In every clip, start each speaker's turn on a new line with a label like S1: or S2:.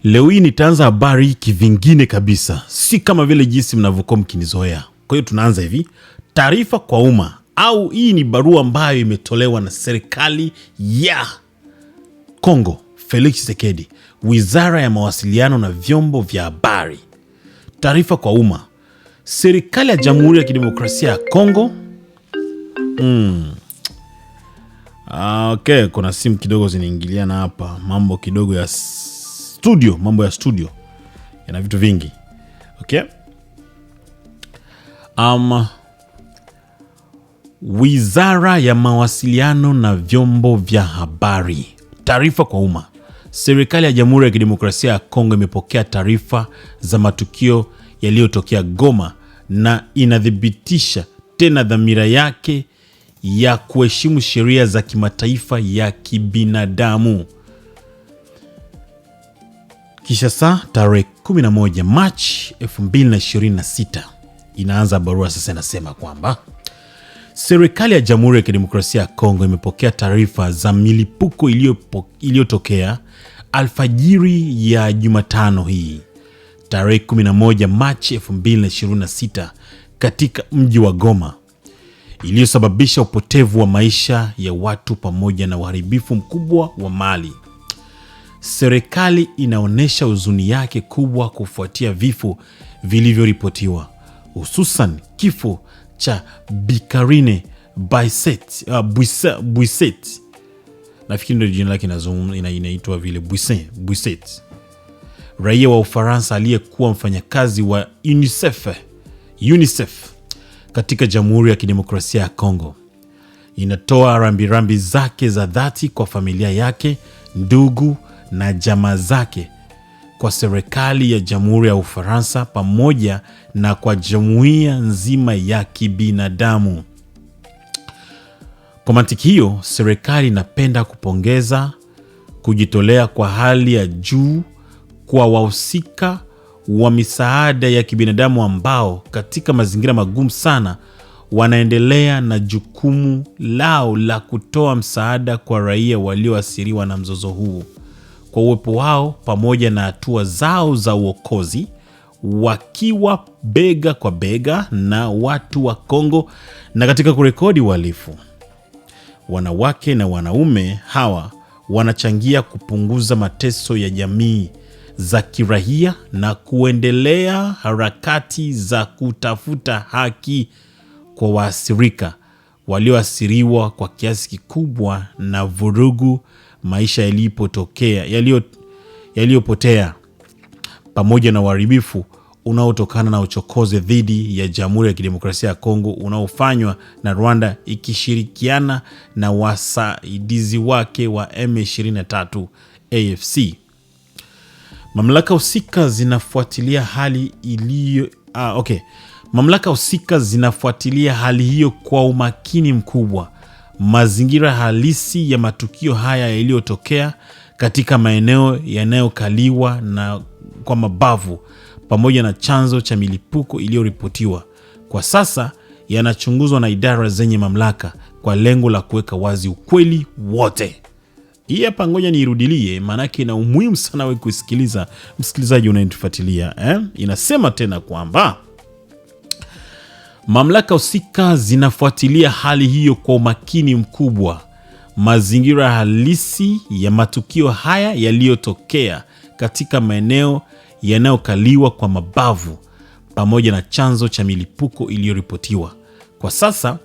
S1: Leo hii nitaanza habari kivingine kabisa, si kama vile jinsi mnavyokuwa mkinizoea. Kwa hiyo tunaanza hivi, taarifa kwa umma, au hii ni barua ambayo imetolewa na serikali ya Kongo, Felix Tshisekedi, Wizara ya Mawasiliano na Vyombo vya Habari. Taarifa kwa umma, serikali ya Jamhuri ya Kidemokrasia ya Kongo. Okay, kuna simu kidogo zinaingiliana hapa, mambo kidogo ya studio, mambo ya studio yana vitu vingi. Okay, Wizara ya Mawasiliano na Vyombo vya Habari. Taarifa kwa umma. Serikali ya Jamhuri ya Kidemokrasia ya Kongo imepokea taarifa za matukio yaliyotokea Goma na inathibitisha tena dhamira yake ya kuheshimu sheria za kimataifa ya kibinadamu. Kisha saa tarehe 11 Machi 2026 inaanza barua sasa, inasema kwamba serikali ya Jamhuri ya Kidemokrasia ya Kongo imepokea taarifa za milipuko iliyotokea alfajiri ya Jumatano hii tarehe 11 Machi 2026 katika mji wa Goma, iliyosababisha upotevu wa maisha ya watu pamoja na uharibifu mkubwa wa mali. Serikali inaonyesha huzuni yake kubwa kufuatia vifo vilivyoripotiwa, hususan kifo cha Bikarine Buiset. Nafikiri ndio jina lake inaitwa vile, Buiset, raia wa Ufaransa aliyekuwa mfanyakazi wa UNICEF katika Jamhuri ya Kidemokrasia ya Kongo. Inatoa rambirambi zake za dhati kwa familia yake, ndugu na jamaa zake, kwa serikali ya Jamhuri ya Ufaransa pamoja na kwa jumuiya nzima ya kibinadamu. Kwa mantiki hiyo, serikali inapenda kupongeza kujitolea kwa hali ya juu kwa wahusika wa misaada ya kibinadamu ambao katika mazingira magumu sana wanaendelea na jukumu lao la kutoa msaada kwa raia walioathiriwa na mzozo huu. Kwa uwepo wao pamoja na hatua zao za uokozi, wakiwa bega kwa bega na watu wa Kongo na katika kurekodi uhalifu, wanawake na wanaume hawa wanachangia kupunguza mateso ya jamii za kiraia na kuendelea harakati za kutafuta haki kwa waathirika walioathiriwa kwa kiasi kikubwa na vurugu, maisha yaliyopotea pamoja na uharibifu unaotokana na uchokozi dhidi ya Jamhuri ya Kidemokrasia ya Kongo unaofanywa na Rwanda ikishirikiana na wasaidizi wake wa M23 AFC. Mamlaka husika zinafuatilia hali hiyo kwa umakini mkubwa. Mazingira halisi ya matukio haya yaliyotokea katika maeneo yanayokaliwa na kwa mabavu pamoja na chanzo cha milipuko iliyoripotiwa kwa sasa yanachunguzwa na idara zenye mamlaka kwa lengo la kuweka wazi ukweli wote. Hii hapa ngoja niirudilie, maanake ina umuhimu sana wewe kusikiliza, msikilizaji unayetufuatilia. Inasema tena kwamba mamlaka husika zinafuatilia hali hiyo kwa umakini mkubwa. Mazingira halisi ya matukio haya yaliyotokea katika maeneo yanayokaliwa kwa mabavu pamoja na chanzo cha milipuko iliyoripotiwa kwa sasa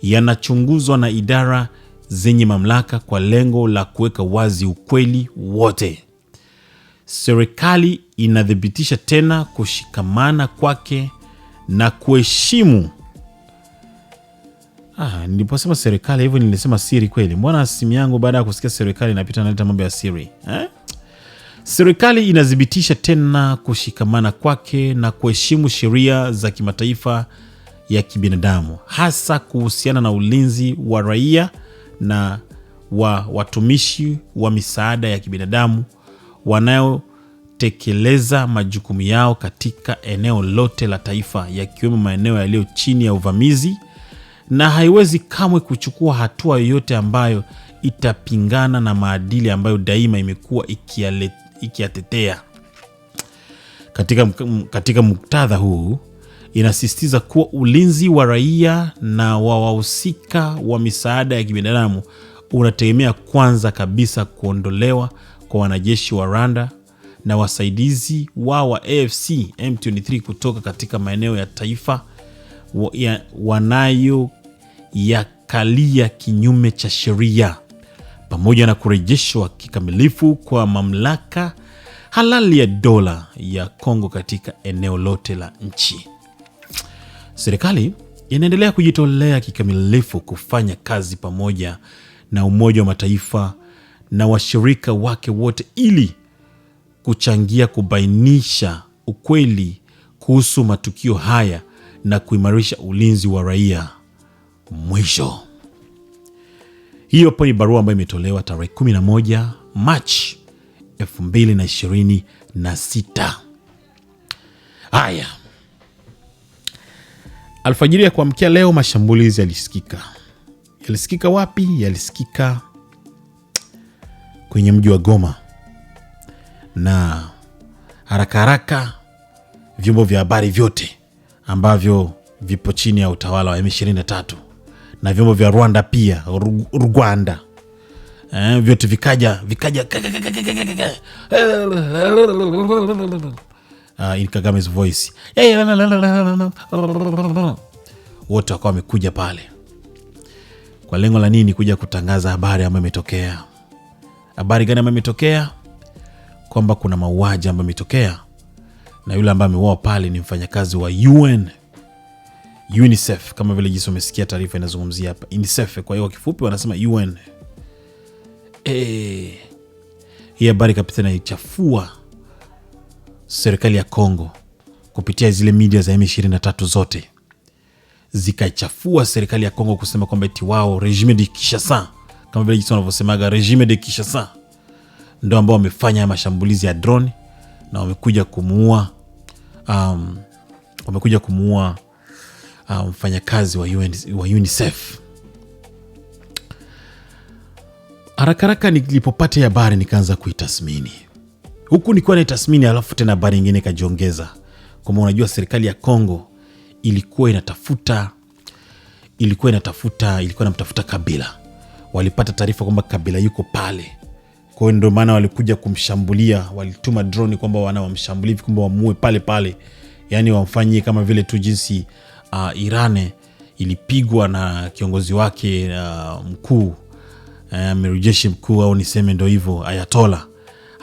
S1: yanachunguzwa na idara zenye mamlaka kwa lengo la kuweka wazi ukweli wote. Serikali inathibitisha tena kushikamana kwake na kuheshimu. Niliposema serikali hivyo nilisema siri kweli? Mbona simu yangu baada ya kusikia serikali inapita naleta mambo ya siri? Serikali inathibitisha tena kushikamana kwake na kuheshimu sheria za kimataifa ya kibinadamu, hasa kuhusiana na ulinzi wa raia na wa watumishi wa misaada ya kibinadamu wanayotekeleza majukumu yao katika eneo lote la taifa, yakiwemo maeneo yaliyo chini ya uvamizi, na haiwezi kamwe kuchukua hatua yoyote ambayo itapingana na maadili ambayo daima imekuwa ikiyatetea. Katika muktadha huu inasisitiza kuwa ulinzi wa raia na wa wahusika wa misaada ya kibinadamu unategemea kwanza kabisa kuondolewa kwa wanajeshi wa Rwanda na wasaidizi wao wa AFC M23 kutoka katika maeneo ya taifa wanayoyakalia kinyume cha sheria, pamoja na kurejeshwa kikamilifu kwa mamlaka halali ya dola ya Kongo katika eneo lote la nchi. Serikali inaendelea kujitolea kikamilifu kufanya kazi pamoja na Umoja wa Mataifa na washirika wake wote ili kuchangia kubainisha ukweli kuhusu matukio haya na kuimarisha ulinzi wa raia. Mwisho. Hiyo hapo ni barua ambayo imetolewa tarehe 11 Machi 2026. Haya. Alfajiri ya kuamkia leo mashambulizi yalisikika. Yalisikika wapi? Yalisikika kwenye mji wa Goma. Na haraka haraka vyombo vya habari vyote ambavyo vipo chini ya utawala wa M23 na vyombo vya Rwanda pia, Rwanda, vyote vikaja in Kagame's voice, wote wakawa wamekuja pale kwa lengo la nini? Kuja kutangaza habari ambayo imetokea. Habari gani ambayo imetokea? Kwamba kuna mauaji ambayo imetokea na yule ambaye ameuawa pale ni mfanyakazi wa UNICEF, kama vile jinsi umesikia taarifa inazungumzia hapa UNICEF, kwa hiyo kifupi wanasema UN. Hii habari kapita na ichafua serikali ya Kongo kupitia zile media za M23 zote, zikaichafua serikali ya Kongo kusema kwamba eti wao regime de Kinshasa, kama vile jinsi wanavyosemaga regime de Kinshasa ndio ambao wamefanya mashambulizi ya drone na wamekuja kumuua mfanyakazi wa UNICEF. Haraka nilipopata habari nikaanza kuitasmini. Huku nilikuwa naitasmini, alafu tena habari nyingine kajiongeza. Kama unajua serikali ya Kongo ilikuwa inamtafuta Kabila. Walipata taarifa kwamba Kabila yuko pale. Kwa hiyo ndio maana walikuja kumshambulia, walituma drone kwamba wanamshambulia kwamba wamuue pale pale. Yaani wamfanyie kama vile tu jinsi Irane ilipigwa na kiongozi wake mkuu, amiri jeshi mkuu, au niseme ndio hivyo, Ayatollah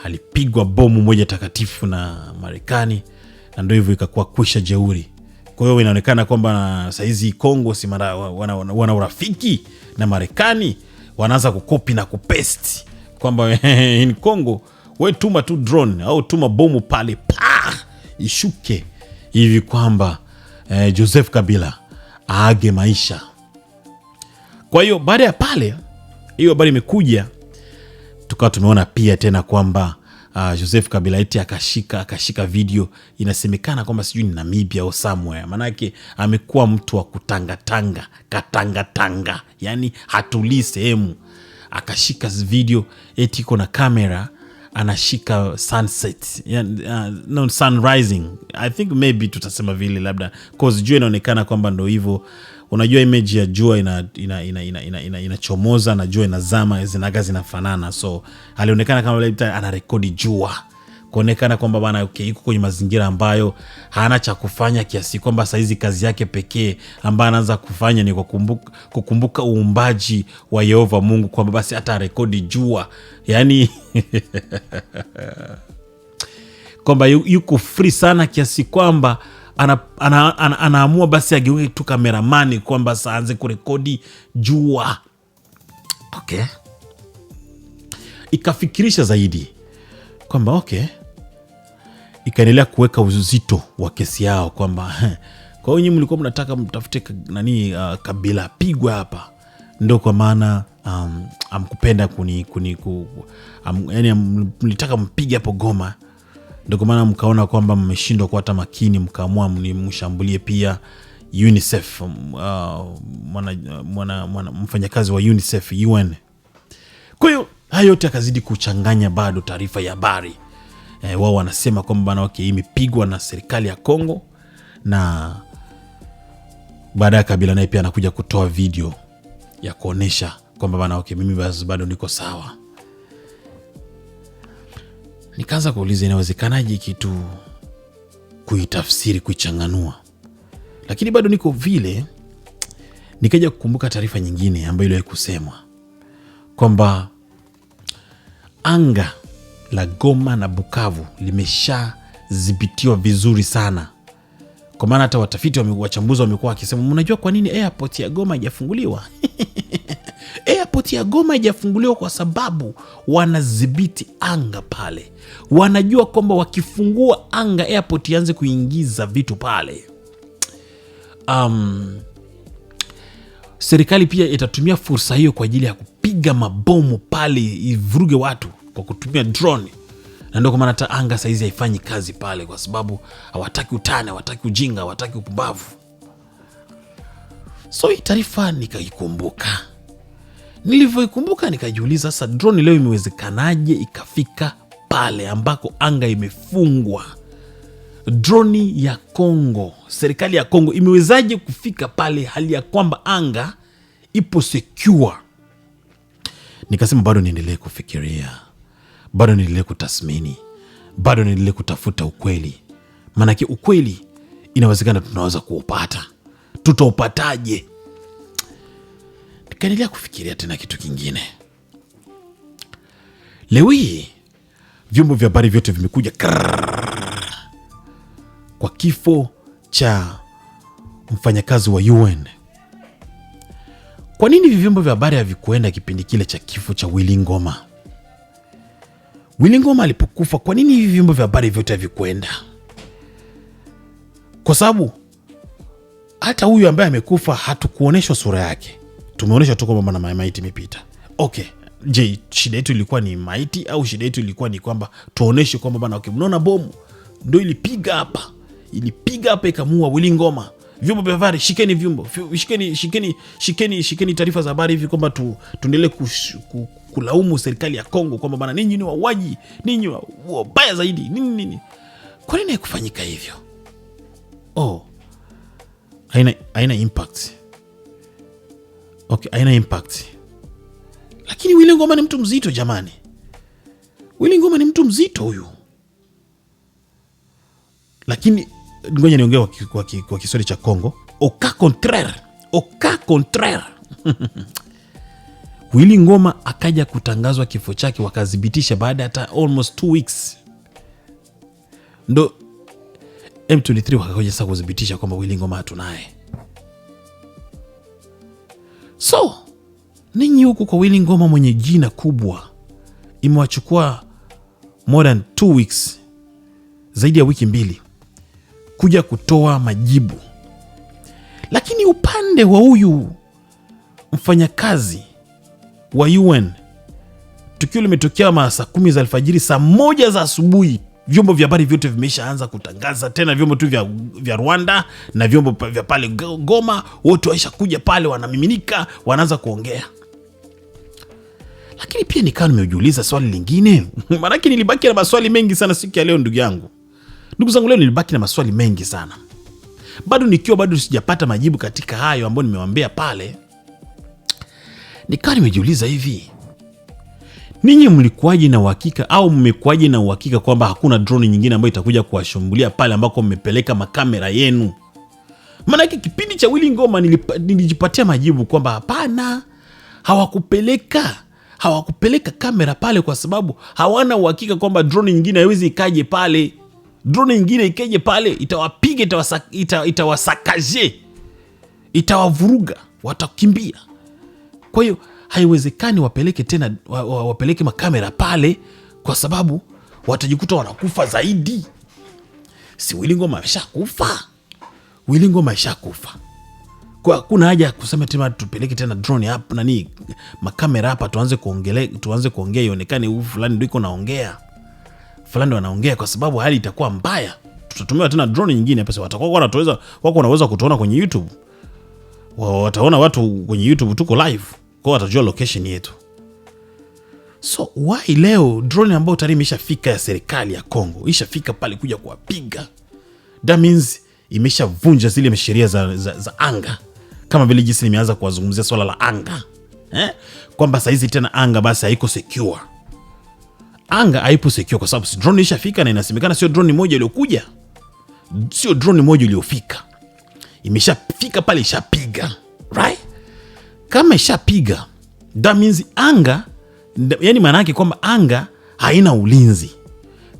S1: alipigwa bomu moja takatifu na Marekani, na ndio hivyo ikakuwa kwisha jeuri. Kwa hiyo inaonekana kwamba saizi Kongo si wana urafiki na Marekani, wanaanza kukopi na kupesti kwamba in Kongo wewe tuma tu drone au tuma bomu pale ishuke hivi kwamba Joseph Kabila aage maisha. Kwa hiyo baada ya pale hiyo habari imekuja, tukawa tumeona pia tena kwamba Joseph Kabila eti akashika video, inasemekana kwamba sijui ni Namibia au somewhere. Manake amekuwa mtu wa katanga, yani hatulii sehemu. Akashika video eti iko na kamera anashika sunset, no, sun rising, I think maybe tutasema vile labda, cause jua inaonekana kwamba ndo hivyo. Unajua image ya jua inachomoza na jua inazama, zinaga zinafanana. So alionekana kama vile anarekodi jua, kuonekana kwamba bana yuko kwenye mazingira ambayo hana cha kufanya, kiasi kwamba saizi kazi yake pekee ambayo anaanza kufanya ni kukumbuka uumbaji wa Yehova Mungu, kwamba basi hata rekodi jua. Yani kwamba yuko free sana kiasi kwamba anaamua basi ageuke tu kameramani kwamba saanze kurekodi jua. Okay. Ikafikirisha zaidi kwamba okay, ikaendelea kuweka uzito wa kesi yao kwamba kwa hiyo nyinyi mlikuwa mnataka mtafute Kabila pigwe hapa, ndio kwa maana amkupenda yani mlitaka mpige hapo Goma, ndio kwa maana mkaona kwamba mmeshindwa kwa hata makini, mkaamua mshambulie pia UNICEF, mfanyakazi wa UNICEF UN. Kwa hiyo hayo yote akazidi kuchanganya bado taarifa ya habari. wao wanasema kwamba bana okay, imepigwa na serikali ya Kongo, na baada ya Kabila naye pia anakuja kutoa video ya kuonesha kwamba bana okay, mimi bado niko sawa. Nikaanza kuuliza inawezekanaje kitu kuitafsiri, kuichanganua, lakini bado niko vile. Nikaja kukumbuka taarifa nyingine ambayo iliwahi kusemwa kwamba anga la Goma na Bukavu limeshadhibitiwa vizuri sana. Kwa maana hata watafiti wachambuzi wamekuwa wakisema, mnajua kwa nini airport ya Goma haijafunguliwa? Airport ya Goma haijafunguliwa kwa sababu wanadhibiti anga pale. Wanajua kwamba wakifungua anga airport ianze kuingiza vitu pale, serikali pia itatumia fursa hiyo kwa ajili ya kupiga mabomu pale, ivuruge watu kwa kutumia drone. Na ndio kwa maana hata anga saizi haifanyi kazi pale, kwa sababu hawataki utani, hawataki ujinga, hawataki upumbavu. So hii taarifa nikaikumbuka. Nilivyoikumbuka nikajiuliza, sasa drone leo imewezekanaje ikafika pale ambako anga imefungwa? Drone ya Kongo, serikali ya Kongo imewezaje kufika pale hali ya kwamba anga ipo secure? Nikasema bado niendelee kufikiria, bado niendelee kutathmini, bado niendelee kutafuta ukweli. Maanake ukweli inawezekana tunaweza kuupata. Tutaupataje? Nikaendelea kufikiria tena kitu kingine. Leo hii vyombo vya habari vyote vimekuja kwa kifo cha mfanyakazi wa UN. Kwa nini vyombo vya habari havikuenda kipindi kile cha kifo cha Willy Ngoma? Willy Ngoma alipokufa, kwa nini hivi vyombo vya habari vyote havikuenda? Kwa sababu hata huyu ambaye amekufa hatukuoneshwa sura yake. Tumeoneshwa tu kwamba na maiti imepita. Okay, je, shida yetu ilikuwa ni maiti au shida yetu ilikuwa ni kwamba tuoneshe kwamba bana okay, mnaona bomu ndio ilipiga hapa. Ilipiga hapa ikamua Willy Ngoma. Vyombo vya habari shikeni vyombo. Shikeni taarifa za habari hivi kwamba tuendelee kulaumu serikali ya Kongo kwamba bana ninyi ni wauaji, ninyi wabaya zaidi. Nini? Kwa nini haikufanyika hivyo? Haina impact. Okay, haina impact. Lakini Willy Ngoma ni mtu mzito jamani. Willy Ngoma ni mtu mzito huyu. Lakini ngoja niongee kwa Kiswahili cha Kongo. Au contraire. Willy Ngoma akaja kutangazwa kifo chake, wakadhibitisha baada hata almost 2 weeks. Ndo M23 wakaja sasa kudhibitisha kwamba Willy Ngoma hatunaye. So, ninyi huku kwa Willy Ngoma mwenye jina kubwa imewachukua more than 2 weeks, zaidi ya wiki 2 kuja kutoa majibu. Lakini upande wa huyu mfanyakazi wa UN, tukio limetokea saa 10 za alfajiri, saa 1 za asubuhi vyombo vya habari vyote vimeshaanza kutangaza. Tena vyombo tu vya Rwanda na vyombo vya pale Goma, wote waisha kuja pale, wanamiminika, wanaanza kuongea. Lakini pia nikawa nimejiuliza swali lingine. Maana nilibaki na maswali mengi sana siku ya leo ndugu zangu, leo nilibaki na maswali mengi sana. Bado sijapata majibu katika hayo ambayo nimewaambia pale. Nikawa nimejiuliza hivi, ninyi mlikuwaje na uhakika au mmekuwaje na uhakika kwamba hakuna drone nyingine ambayo itakuja kuwashambulia pale ambako mmepeleka makamera yenu? Maana kipindi cha Willy Ngoma nilijipatia majibu kwamba hapana, hawakupeleka kamera pale kwa sababu hawana uhakika kwamba drone nyingine haiwezi ikaje pale. Drone nyingine ikaje pale itawapiga, itawasakaje, itawavuruga, watakimbia. Kwa hiyo haiwezekani wapeleke makamera pale kwa sababu watajikuta wanakufa zaidi. Si Willy Ngoma ameshakufa? Willy Ngoma ameshakufa. Kwa kuna haja kusema tena tupeleke tena drone hapa makamera hapa tuanze kuongea ionekane huyu fulani ndio iko naongea. Fulani wanaongea, kwa sababu hali itakuwa mbaya. Tutatumia tena drone nyingine hapa, watakuwa wanaweza kutuona kwenye YouTube. Wataona watu kwenye YouTube tuko live. Kwa watajua location yetu. So why leo drone ambayo tayari imeshafika ya serikali ya Kongo ishafika pale kuja kuwapiga? That means imeshavunja zile sheria za anga, kama vile jinsi nimeanza kuwazungumzia swala la anga kwamba saizi tena anga basi haiko secure. Anga haipo secure kwa sababu drone ishafika, na inasemekana sio drone moja iliyokuja, sio drone moja iliyofika, imeshafika pale, ishapiga, right? Kama ishapiga, that means anga, yani maana yake kwamba anga haina ulinzi.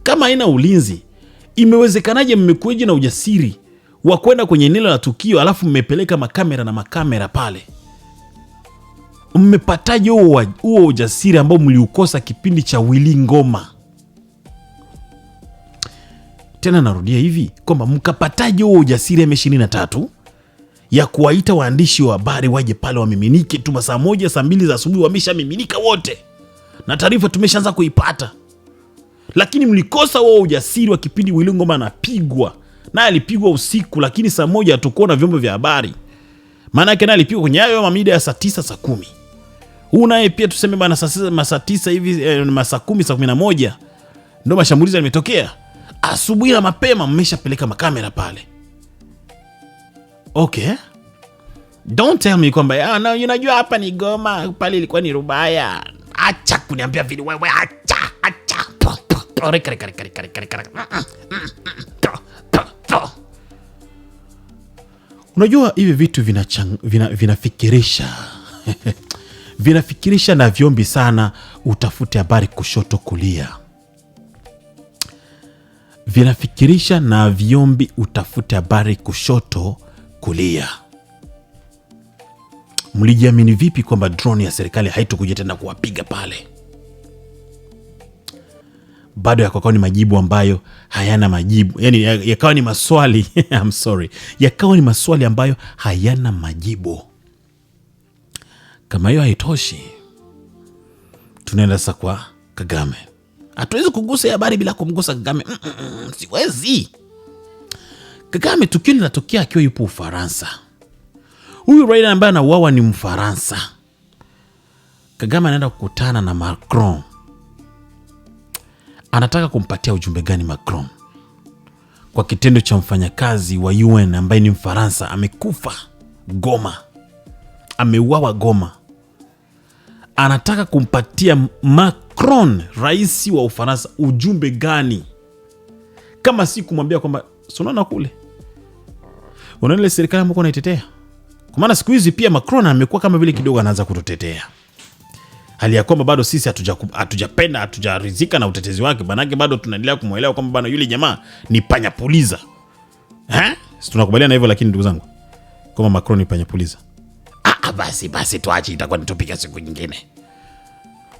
S1: Kama haina ulinzi, imewezekanaje mmekueje na ujasiri wa kwenda kwenye eneo la tukio alafu mmepeleka makamera pale? Mmepataje huo ujasiri ambao mliukosa kipindi cha Willy Ngoma? Tena narudia hivi kwamba mkapataje huo ujasiri M23 ya kuwaita waandishi wa habari waje pale wamiminike tu saa 1 saa 2 za asubuhi, wameshamiminika wote na taarifa tumeshaanza kuipata, lakini mlikosa huo ujasiri wa kipindi Willy Ngoma anapigwa, na alipigwa usiku, lakini saa 1 hatukuona vyombo vya habari. Maana yake na alipigwa kwenye hayo mamida ya saa 9 saa 10. Huu naye pia tuseme bana saa 9 hivi saa 10 saa 11 ndio mashambulizi yametokea. Asubuhi na mapema mmeshapeleka makamera pale. Okay, don't tell me kwamba no, unajua hapa ni Goma, pale ilikuwa ni Rubaya. Acha kuniambia vile wewe, acha. Unajua hivi vitu vinafikirisha vinafikirisha na vyombi sana. Utafute habari kushoto kulia, vinafikirisha na vyombi, utafute habari kushoto kulia. Mlijiamini vipi kwamba drone ya serikali haitokuja tena kuwapiga pale? Bado yakawa ni majibu ambayo hayana majibu, yani yakawa ni maswali I'm sorry, yakawa ni maswali ambayo hayana majibu. Kama hiyo haitoshi, tunaenda sasa kwa Kagame. Hatuwezi kugusa habari bila kumgusa Kagame. Siwezi. Kagame tukio linatokea akiwa yupo Ufaransa. Huyu raia ambaye anauawa ni Mfaransa. Kagame anaenda kukutana na Macron. Anataka kumpatia ujumbe gani Macron kwa kitendo cha mfanyakazi wa UN ambaye ni Mfaransa amekufa Goma, ameuawa Goma? Anataka kumpatia Macron, rais wa Ufaransa, ujumbe gani? Kama si kumwambia kwamba unaona kule, unaona ile serikali ambayo unaitetea. Kwa maana siku hizi pia Macron amekuwa kama vile kidogo anaanza kututetea, hali ya kwamba bado sisi hatujapenda, hatujaridhika na utetezi wake. Banake bado tunaendelea kumuelewa kwamba bana yule jamaa ni panya puliza. Si tunakubaliana hivyo? Lakini ndugu zangu, kama Macron ni panya puliza, basi tuache, itakuwa ni topic siku nyingine.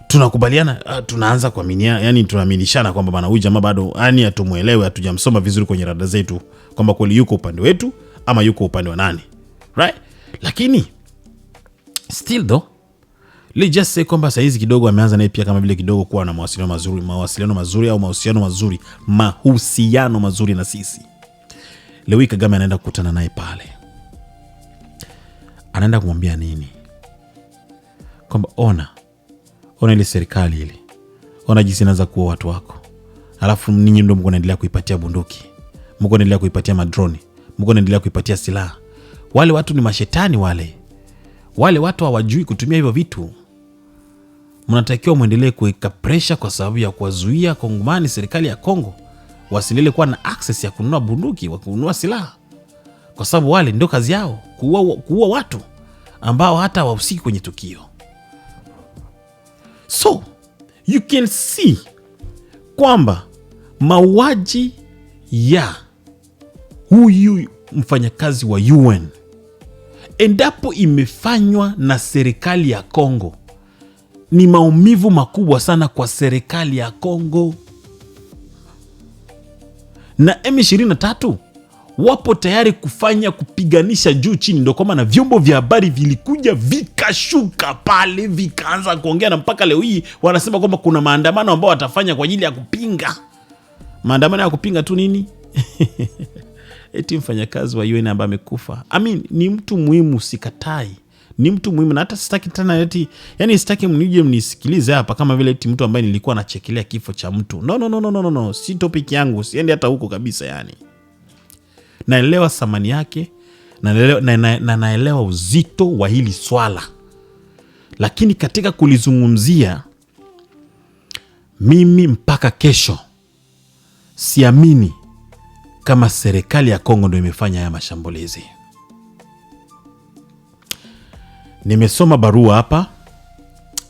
S1: Tunakubaliana, tunaanza kuaminia, yani tunaaminishana kwamba bana huyu jamaa bado yani hatumuelewe, hatujamsoma vizuri kwenye rada zetu kwamba kweli yuko upande wetu ama yuko upande wa nani, right? Lakini still though, let's just say kwamba saizi kidogo ameanza naye pia kama vile kidogo kuwa na mahusiano mazuri na sisi. Leo hii Kagame anaenda kukutana naye pale. Anaenda kumwambia nini? Kwamba ona ile serikali ile, ona jinsi inaanza kuua watu wako, alafu ninyi ndio mko naendelea kuipatia bunduki, mko naendelea kuipatia madroni, mko naendelea kuipatia silaha. Wale watu ni mashetani wale watu hawajui kutumia hivyo vitu. Mnatakiwa muendelee kuweka pressure kwa sababu ya kuwazuia Kongomani, serikali ya Kongo wasiendelee kuwa na access ya kununua bunduki, wa kununua silaha, kwa sababu wale ndio kazi yao, kuua watu ambao hata wahusiki kwenye tukio. So you can see kwamba mauaji ya huyu mfanyakazi wa UN, endapo imefanywa na serikali ya Kongo, ni maumivu makubwa sana kwa serikali ya Kongo. Na M23 wapo tayari kupiganisha juu chini. Ndio kwa maana vyombo vya habari vilikuja vikashuka pale, vikaanza kuongea, na mpaka leo hii wanasema kwamba kuna maandamano ambao watafanya kwa ajili ya kupinga. Maandamano ya kupinga tu nini? Eti mfanyakazi wa UN ambaye amekufa. Ni mtu muhimu, sikatai, ni mtu muhimu, na hata sitaki tena eti, yani sitaki mnije mnisikilize hapa kama vile eti mtu ambaye nilikuwa nachekelea kifo cha mtu. No, si topic yangu, siende hata huko kabisa. Yani naelewa thamani yake, naelewa uzito wa hili swala, lakini katika kulizungumzia, mimi mpaka kesho siamini kama serikali ya Kongo ndio imefanya haya mashambulizi. Nimesoma barua hapa,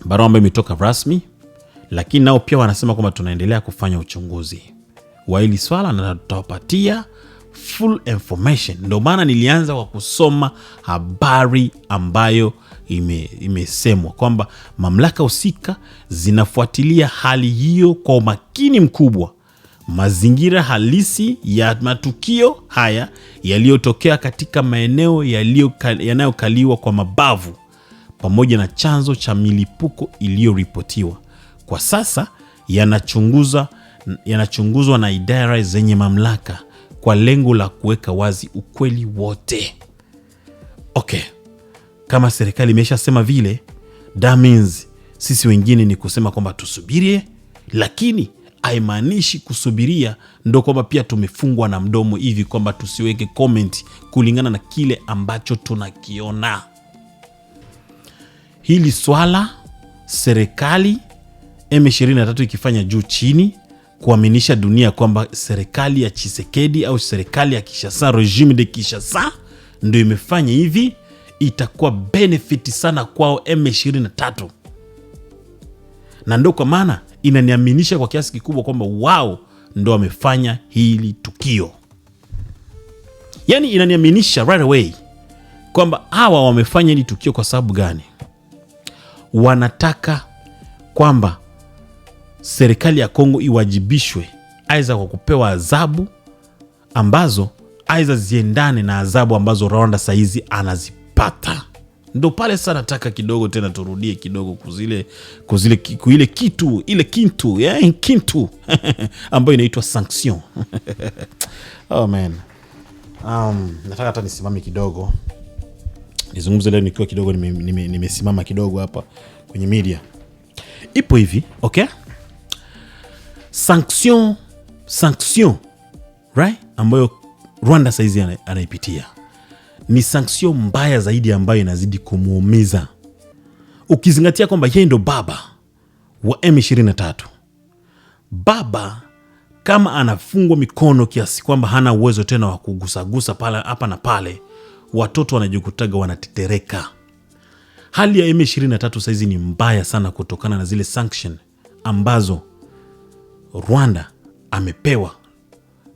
S1: barua ambayo imetoka rasmi, lakini nao pia wanasema kwamba tunaendelea kufanya uchunguzi wa hili swala na tutawapatia full information. Ndio maana nilianza kwa kusoma habari ambayo imesemwa kwamba mamlaka husika zinafuatilia hali hiyo kwa umakini mkubwa. Mazingira halisi ya matukio haya yaliyotokea katika maeneo yanayokaliwa kwa mabavu pamoja na chanzo cha milipuko iliyoripotiwa kwa sasa yanachunguzwa na idara zenye mamlaka kwa lengo la kuweka wazi ukweli wote. Okay, kama serikali imeshasema vile, that means sisi wengine ni kusema kwamba tusubirie, lakini haimaanishi kusubiria ndo kwamba pia tumefungwa na mdomo hivi kwamba tusiweke comment kulingana na kile ambacho tunakiona. Hili swala serikali M23 ikifanya juu chini kuaminisha dunia kwamba serikali ya Tshisekedi au serikali ya Kinshasa, regime de Kinshasa ndio imefanya hivi, itakuwa benefit sana kwao M23, na ndio kwa maana inaniaminisha kwa kiasi kikubwa kwamba wao ndo wamefanya hili tukio. Yani inaniaminisha right away kwamba hawa wamefanya hili tukio kwa sababu gani? Wanataka kwamba serikali ya Kongo iwajibishwe, aidha kwa kupewa adhabu ambazo aidha ziendane na adhabu ambazo Rwanda saizi anazipata. Ndo pale sana nataka kidogo tena turudie kidogo kuile kintu ambayo inaitwa sanction. Oh man. Nataka hata nisimame kidogo nizungumze leo nikiwa kidogo nimesimama kidogo hapa kwenye media. Ipo hivi, okay? Sanction, right? Ambayo Rwanda saizi anaipitia ni sanction mbaya zaidi ambayo inazidi kumuumiza, ukizingatia kwamba yeye ndo baba wa M23. Baba kama anafungwa mikono kiasi kwamba hana uwezo tena wa kugusagusa pale hapa na pale, watoto wanajikutaga wanatetereka. Hali ya M23 saizi ni mbaya sana kutokana na zile sanction ambazo Rwanda amepewa,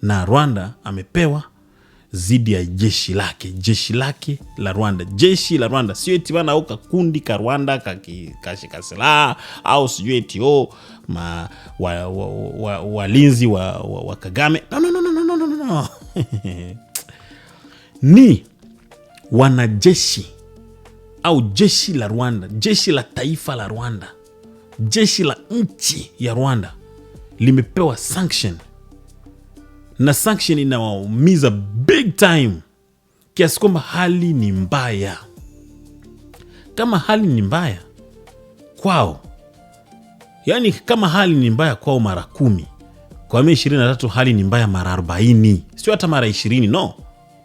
S1: na Rwanda amepewa zidi ya jeshi lake la Rwanda. Jeshi la Rwanda sio eti bana au kakundi ka Rwanda kashikasela au sio eti walinzi wa Kagame. No. Ni wanajeshi au jeshi la Rwanda, jeshi la taifa la Rwanda, jeshi la nchi ya Rwanda limepewa sanction, na sanction inawaumiza big time kiasi kwamba hali ni mbaya. Kama hali ni mbaya kwao, yani kama hali ni mbaya kwao mara 10, kwa M23 hali ni mbaya mara 40, sio hata mara 20, no,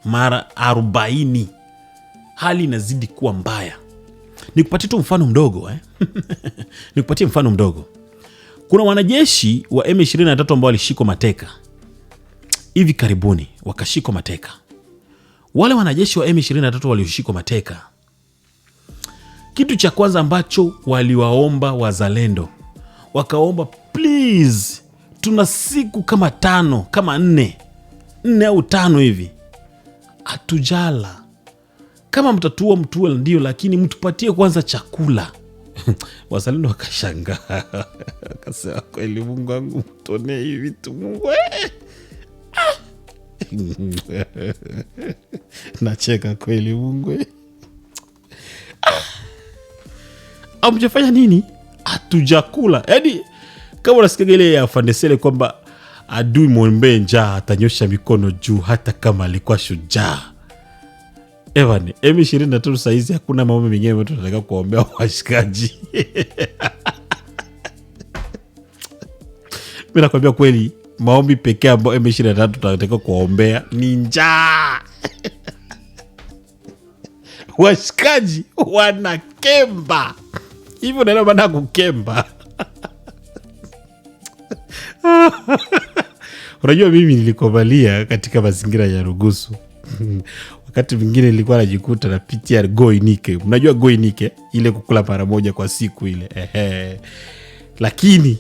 S1: mara 40. Hali inazidi kuwa mbaya. Nikupatie tu mfano mdogo nikupatie mfano mdogo. Kuna wanajeshi wa M23 ambao walishikwa mateka hivi karibuni, wakashikwa mateka. Wale wanajeshi wa M23 walioshikwa mateka, kitu cha kwanza ambacho waliwaomba wazalendo, wakaomba please, tuna siku kama 5 kama 4 au 5 hivi atujala, kama mtatua mtuwe ndio, lakini mtupatie kwanza chakula. Wazalendo wakashangaa, akasema kweli Mungu wangu mtone hivi tu Mungu. Nacheka kweli Mungu. Amjafanya nini? Hatujakula. Yaani kama unasikia ile ya Fandesele kwamba adui mwombe njaa atanyosha mikono juu hata kama alikuwa shujaa. Evan, M23 saizi hakuna mambo mengine ambayo tunataka kuombea washikaji. Mimi nakwambia kweli, maombi pekee ambayo M23 tunataka kuombea ni njaa. Washikaji wanakemba. Hivyo ndio maana kukemba. Unajua mimi nilikomalia katika mazingira ya Rugusu. Wakati mwingine nilikuwa najikuta napitia goinike. Unajua goinike ile kukula mara moja kwa siku ile. Lakini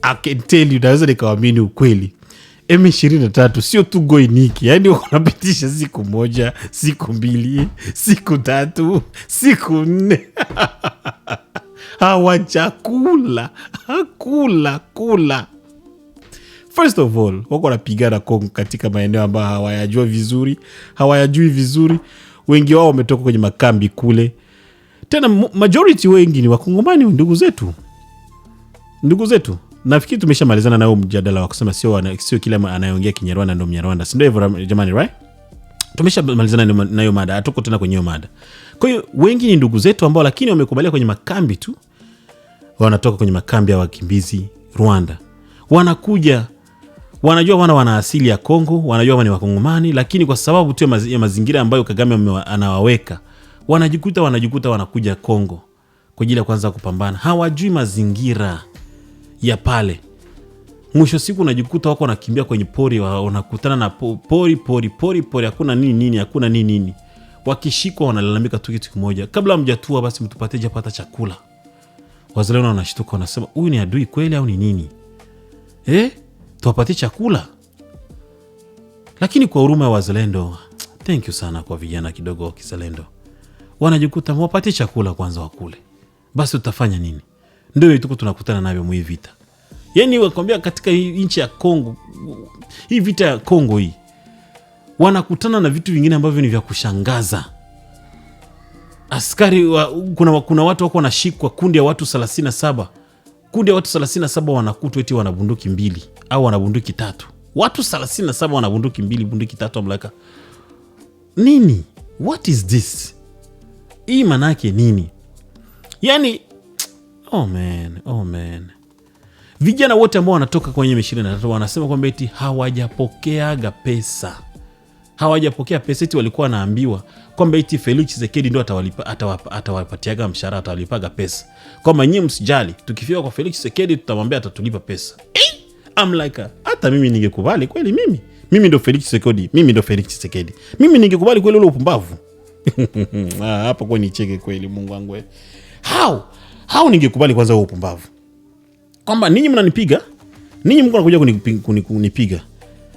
S1: I can tell you, naweza nikawaamini ukweli, M23 sio tu goinike. Yaani unapitisha siku moja, siku mbili, siku tatu, siku 4. Hawajakula. Kula. First of all, wako wanapigana Kongo katika maeneo ambayo hawayajui vizuri. Wengi wao wametoka kwenye makambi kule. Tena majority wengi ni Wakongomani, ndugu zetu. Nafikiri tumeshamalizana nao mjadala wa kusema sio kila anayeongea Kinyarwanda ndio Mnyarwanda. Si ndio hivyo jamani, right? Tumeshamalizana nayo mada, hatuko tena kwenye hiyo mada. Kwa hiyo wengi ni ndugu zetu ambao lakini wamekubalia kwenye makambi tu. Wanatoka kwenye makambi ya wakimbizi Rwanda. Wanakuja, wanajua wana asili ya Kongo, wanajua ni Wakongomani, lakini kwa sababu tu ya mazingira ambayo Kagame anawaweka, wanajikuta wanakuja Kongo kwa ajili ya kwanza kupambana. Hawajui mazingira ya pale. Mwisho siku unajikuta wako wanakimbia kwenye pori, wanakutana na pori, hakuna nini. Wakishikwa wanalalamika tu kitu kimoja, kabla mjatua basi mtupatie japata chakula. Wazalendo wanashtuka, wanasema huyu ni adui kweli au ni nini? Tuwapatie chakula. Lakini kwa huruma ya wazalendo, thank you sana kwa vijana kidogo wa kizalendo, wanajikuta wapatie chakula kwanza wakule. Basi utafanya nini? Ndio tuko tunakutana navyo mwi vita. Yaani wakwambia katika nchi ya Kongo, hii vita ya Kongo hii, wanakutana na vitu vingine ambavyo ni vya kushangaza. Askari kuna watu wako wanashikwa, kundi ya watu 37. Kundi ya watu 37 wanakutwa eti wana bunduki 2 au wana bunduki 3. Watu 37 wana bunduki 2, bunduki 3, amlaka. Nini? What is this? Hii maana yake nini? Yaani oh man. Vijana wote ambao wanatoka kwenye M23 wanasema kwamba eti hawajapokeaga pesa. Eti walikuwa wanaambiwa kwamba eti Felix Tshisekedi ndio atawapatiaga mshahara, atawalipaga pesa. Kwamba nyinyi msijali, tukifika kwa Felix Tshisekedi tutamwambia atatulipa pesa. I'm like, hata mimi ningekubali kweli mimi ndio Felix Tshisekedi. Mimi ningekubali kweli ule upumbavu. Hapa kwa nicheke kweli, Mungu wangu. How ningekubali kwanza ule upumbavu? Kwamba ninyi mnanipiga, ninyi mko nakuja kunipiga.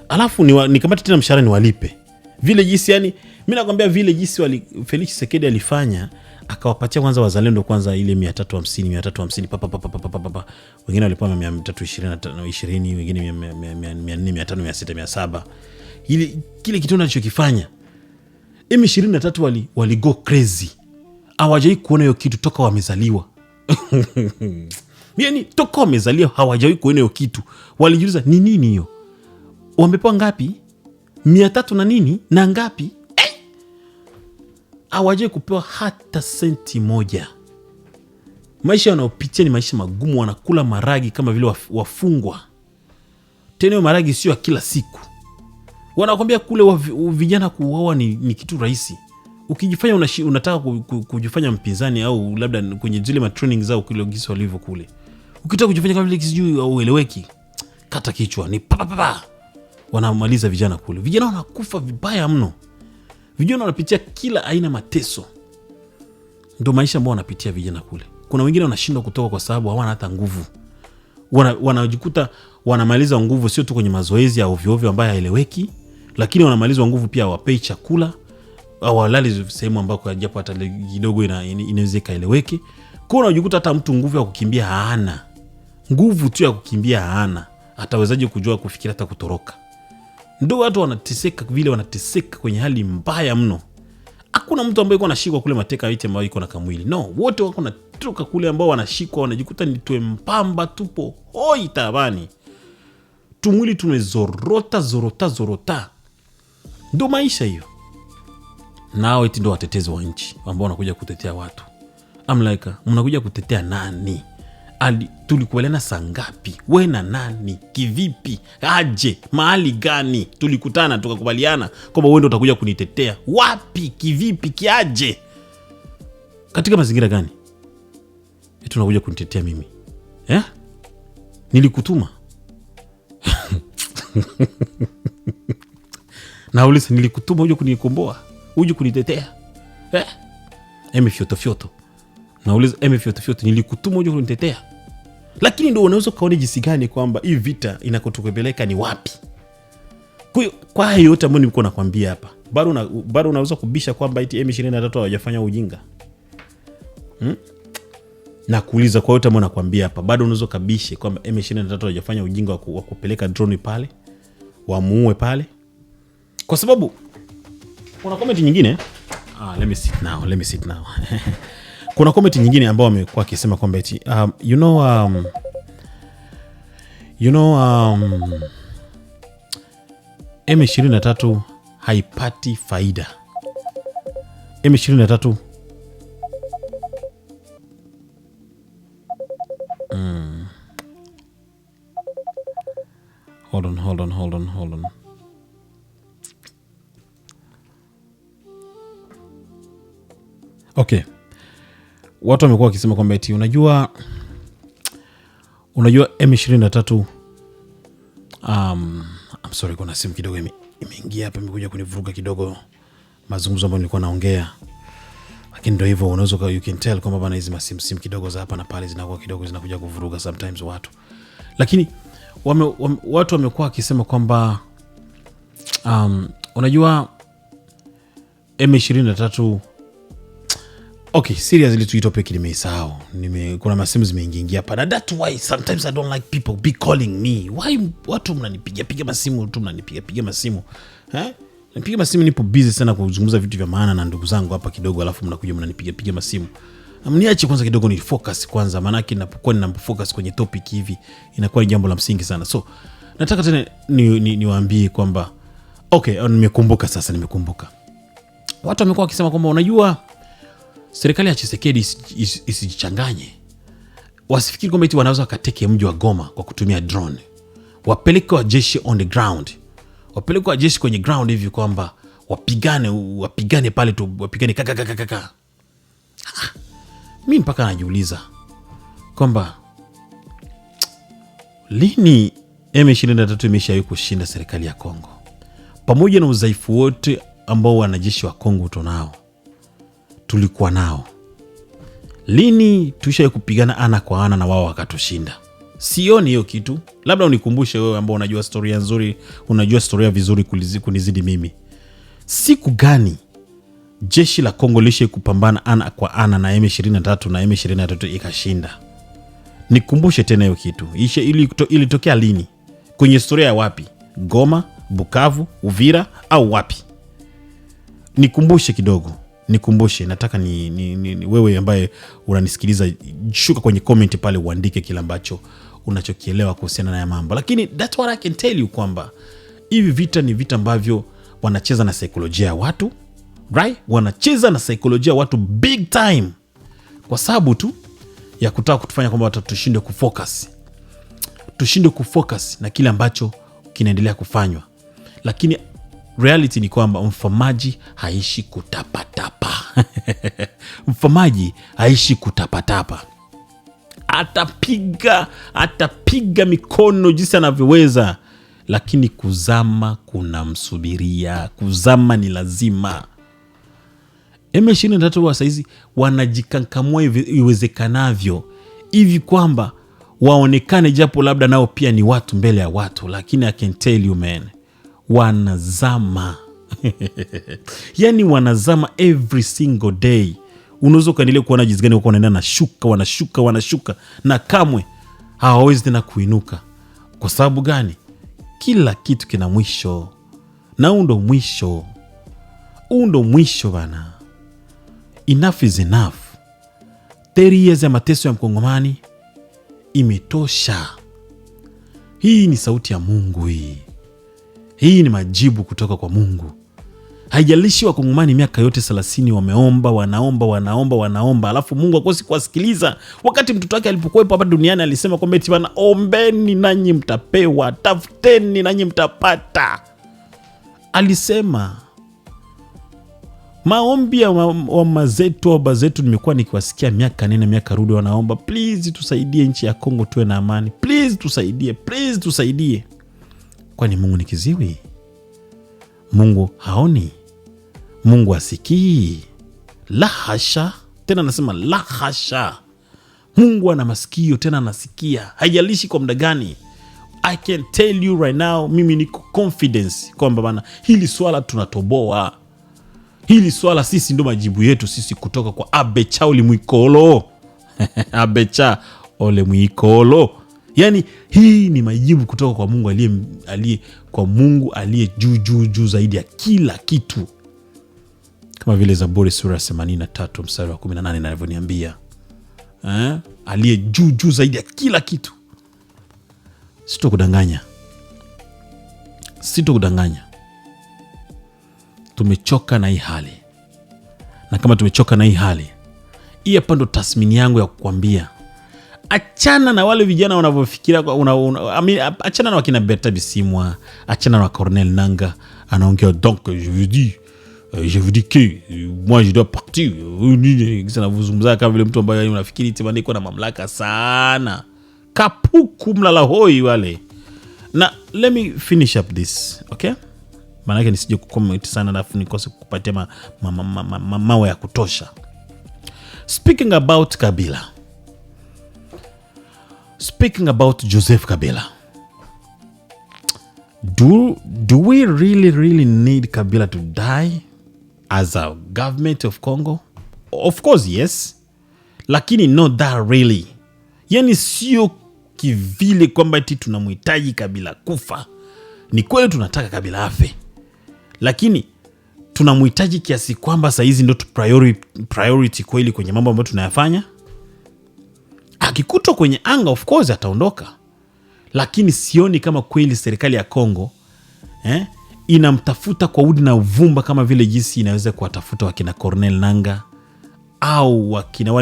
S1: Alafu nikamata tena mshahara niwalipe. Vile jinsi, yani mimi nakwambia vile jinsi Felix Tshisekedi alifanya, akawapatia kwanza wazalendo kwanza ile 350 papa. Wengine walipewa 320, wengine 400, 500, 600, 700. Kile kitu anachokifanya M23 wali go crazy. Hawajai kuona hiyo kitu toka wamezaliwa. Yaani toka wamezaliwa hawajai kuona hiyo kitu. Walijiuliza ni nini hiyo? Wamepewa ngapi? 300 na nini? Na ngapi? Hawajai kupewa hata senti moja. Maisha wanaopitia ni maisha magumu, wanakula maragi kama vile wafungwa. Tena maragi sio ya kila siku. Wanakwambia kule vijana kuuawa ni kitu rahisi. Ukijifanya unataka kujifanya mpinzani au labda kwenye zile ma training zao kule gisi walivyo kule. Ukitaka kujifanya kama vile kisijui au ueleweki, kata kichwa ni papa. Wanamaliza vijana kule. Vijana wanakufa vibaya mno. Vijana wanapitia kila aina mateso. Ndio maisha ambao wanapitia vijana kule. Kuna wengine wanashindwa kutoka kwa sababu hawana hata nguvu. Wanajikuta wanamaliza nguvu sio tu kwenye mazoezi ya ovyo ovyo ambayo haeleweki, lakini wanamaliza nguvu pia hawapei chakula au walali sehemu ambako japo hata kidogo inaweza kaeleweke. Kwa unajikuta hata mtu nguvu ya kukimbia haana. Nguvu tu ya kukimbia haana. Atawezaje kujua kufikiria hata kutoroka? Ndio watu wanateseka kwenye hali mbaya mno. Hakuna mtu ambaye yuko anashikwa kule mateka yote ambayo yuko na kamwili. No, wote wako natoka kule ambao wanashikwa wanajikuta ni twembamba tupo hoi tabani. Tumwili tumezorota. Ndio maisha hiyo. nao eti ndo watetezi wa nchi ambao wanakuja kutetea watu. I'm like, mnakuja kutetea nani? Tulikubaliana saa ngapi? We na nani? Kivipi? Aje? Mahali gani? Tulikutana tukakubaliana kwamba wewe ndo utakuja kunitetea. Wapi? Kivipi? Kiaje? Katika mazingira gani? Eti unakuja kunitetea mimi? Nilikutuma? Nauliza, nilikutuma uje kunikomboa? Uje kunitetea? Fyoto. Nauliza, fyoto, nilikutuma uje kunitetea? Lakini ndio unaweza kaona jinsi gani kwamba hii vita inakotupeleka ni wapi. Kwa hiyo yote ambayo nilikuwa nakwambia hapa, bado unaweza kubisha kwamba eti M23 hawajafanya ujinga? Na kuuliza, kwa yote ambayo nakwambia hapa, bado unaweza kabishe kwamba M23 hawajafanya ujinga wa kupeleka drone pale, wamuue pale? Kwa sababu kuna comment nyingine, let me sit now. Kuna comment nyingine ambao wamekuwa wakisema kwamba eti M23 haipati faida. M23 Hold on. Okay. Watu wamekuwa wakisema kwamba eti unajua M23 I'm sorry, kuna simu kidogo imeingia hapa, imekuja kunivuruga kidogo mazungumzo ambayo nilikuwa naongea. Lakini ndio hivyo, unaweza you can tell kwamba bana hizi simu kidogo za hapa na pale zinakuwa kidogo zinakuja kuvuruga sometimes watu. Lakini watu wamekuwa wakisema kwamba unajua M23 okay, seriously tu topic nimeisahau. Kuna masimu zimeingia hapa. And that's why sometimes I don't like people be calling me. Why watu mnanipiga masimu tu, mnanipiga masimu? Nipiga masimu, nipo busy sana kuzungumza vitu vya maana na ndugu zangu hapa kidogo, alafu mnakuja mnanipiga masimu. Mniache kwanza kidogo ni focus kwanza, maana yake ninapokuwa ninafocus kwenye topic hivi inakuwa ni jambo la msingi sana. So nataka tena niwaambie kwamba okay, nimekumbuka. Watu wamekuwa wakisema kwamba unajua serikali ya Tshisekedi isijichanganye. Wasifikiri kwamba eti wanaweza wakateke mji wa Goma kwa kutumia drone. Wapeleke wa jeshi on the ground. Wapeleke wa jeshi kwenye ground hivi kwamba wapigane pale tu, wapigane kaka. Mimi mpaka najiuliza kwamba lini M23 imeshawahi kushinda serikali ya Kongo? Pamoja na udhaifu wote ambao wanajeshi wa Kongo tulikuwa nao, lini tushawahi kupigana ana kwa ana na wao wakatushinda? Sioni hiyo kitu. Labda unikumbushe wewe ambao unajua historia nzuri, unajua historia vizuri kunizidi mimi. Siku gani jeshi la Kongo lishe kupambana ana kwa ana na M23 na M23 ikashinda? Nikumbushe tena hiyo kitu. Ilitokea lini? Kwenye historia ya wapi? Goma, Bukavu, Uvira au wapi? Nikumbushe kidogo. Nataka ni wewe ambaye unanisikiliza, shuka kwenye comment pale uandike kile ambacho unachokielewa kuhusiana na mambo. Lakini that's what I can tell you kwamba hivi vita ni vita ambavyo wanacheza na saikolojia ya watu, right? Wanacheza na saikolojia ya watu big time, kwa sababu tu ya kutaka kutufanya kwamba tushinde kufocus na kile ambacho kinaendelea kufanywa. Lakini reality ni kwamba mfamaji haishi kutapatapa. Mfamaji haishi kutapatapa. Atapiga mikono jinsi anavyoweza, lakini kuzama kuna msubiria. Kuzama ni lazima. M23 wa saizi wanajikankamua iwezekanavyo hivi kwamba waonekane japo labda nao pia ni watu mbele ya watu, lakini I can tell you man, wanazama. Yani wanazama every single day. Unaweza kuendelea kuona jinsi gani wako wanaenda wanashuka na kamwe hawawezi tena kuinuka. Kwa sababu gani? Kila kitu kina mwisho. Na undo mwisho bana. Enough is enough. 30 years ya mateso ya Mkongomani imetosha. Hii ni sauti ya Mungu hii. Hii ni majibu kutoka kwa Mungu. Haijalishi wakongomani miaka yote 30 wameomba, wanaomba, alafu Mungu akosi kuwasikiliza. Wakati mtoto wake alipokuwepo hapa duniani alisema kwamba eti bana, ombeni nanyi mtapewa, tafuteni nanyi mtapata. Alisema maombi ya mama zetu, baba zetu, nimekuwa nikiwasikia miaka nene miaka rudi wanaomba, please tusaidie nchi ya Kongo tuwe na amani, please tusaidie. Kwani Mungu ni kiziwi? Mungu haoni? Mungu asikii? La hasha. Tena nasema la hasha. Mungu ana masikio, tena anasikia. Haijalishi kwa muda gani. I can tell you right now, mimi niko confidence kwamba bana, hili swala tunatoboa. Hili swala sisi ndo majibu yetu sisi kutoka kwa Abecha Ole Mwikolo. Abecha Ole Mwikolo. Yani hii ni majibu kutoka kwa Mungu aliye juu zaidi ya kila kitu. Kama vile Zaburi sura 83 mstari wa 18 inavyoniambia. Aliye juu zaidi ya kila kitu. Sitokudanganya. Tumechoka na hii hali. Na kama tumechoka na hii hali, hii hapa ndo tathmini yangu ya kukwambia. Achana na wale vijana wanavyofikiria, achana na wakina Berta Bisimwa, achana na Corneille Nangaa anaongea donc je vous dis que moi je dois partir. Sana vuzungumza kama vile mtu ambaye unafikiri eti iko na mamlaka sana. Kapuku mlala hoi wale. Na let me finish up this, okay? Maana yake nisije kucomment sana alafu nikose kukupatia mawe ya kutosha. Speaking about Kabila. Speaking about Joseph Kabila. Do we really need Kabila to die as a government of Congo? Of course, yes. Lakini not that really. Yani sio kivile kwamba eti tunamhitaji Kabila kufa. Ni kweli tunataka Kabila afe. Lakini tunamhitaji kiasi kwamba saa hizi ndio priority kweli kwenye mambo ambayo tunayafanya. Akikutwa kwenye anga of course ataondoka. Lakini sioni kama kweli serikali ya Kongo inamtafuta kwa udi na uvumba kama vile jinsi inaweza kuwatafuta wakina Corneille Nangaa au wakina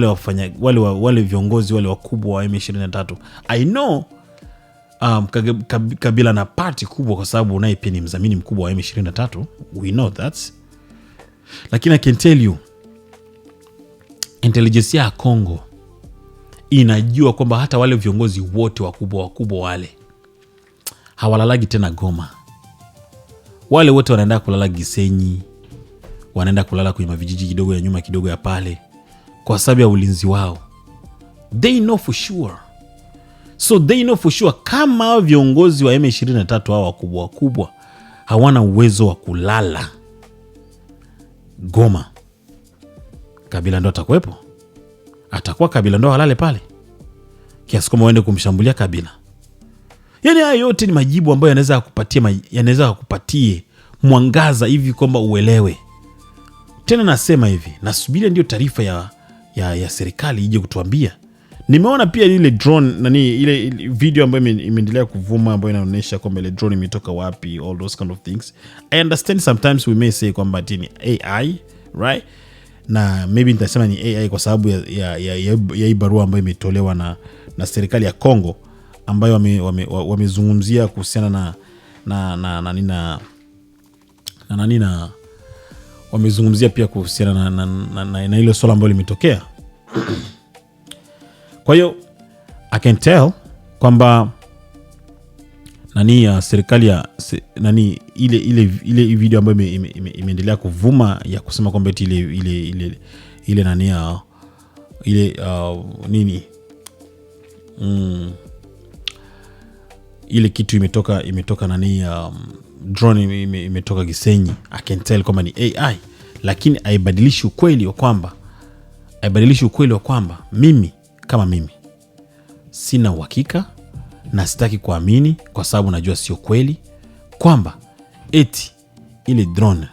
S1: wale viongozi wale wakubwa wa M23. I know Kabila na party kubwa kwa sababu naye pia ni mdhamini mkubwa wa M23. We know that. Lakini I can tell you, intelligence ya Kongo inajua kwamba hata wale viongozi wote wakubwa wale hawalalagi tena Goma. Wale wote wanaenda kulala Gisenyi, wanaenda kulala kwenye mavijiji kidogo ya nyuma kidogo ya pale kwa sababu ya ulinzi wao. They know for sure. So they know for sure kama viongozi wa M23 hao wakubwa hawana uwezo wa kulala Goma, Kabila ndo atakuwepo. Atakuwa Kabila ndo halale pale kiasi kama waende kumshambulia Kabila. Yani haya yote ni majibu ambayo yanaweza kukupatie mwangaza hivi kwamba uelewe. Tena nasema hivi, nasubiri ndio taarifa ya serikali ije kutuambia. Nimeona pia ile drone ile video ambayo imeendelea kuvuma ambayo inaonyesha kwamba ile drone imetoka wapi, all those kind of things. I understand sometimes we may say kwamba ni AI, right? Na maybe nitasema ni AI kwa sababu ya barua ambayo imetolewa na serikali ya Kongo ambayo wamezungumzia kuhusiana na wamezungumzia pia kuhusiana na ile swala ambalo limetokea. Kwa hiyo I can tell kwamba serikali ya ile video ambayo imeendelea kuvuma ya kusema kwamba ile kitu imetoka drone imetoka Gisenyi. I can tell kwamba ni AI, lakini haibadilishi ukweli wa kwamba mimi kama mimi sina uhakika na sitaki kuamini kwa sababu najua sio kweli kwamba eti ile drone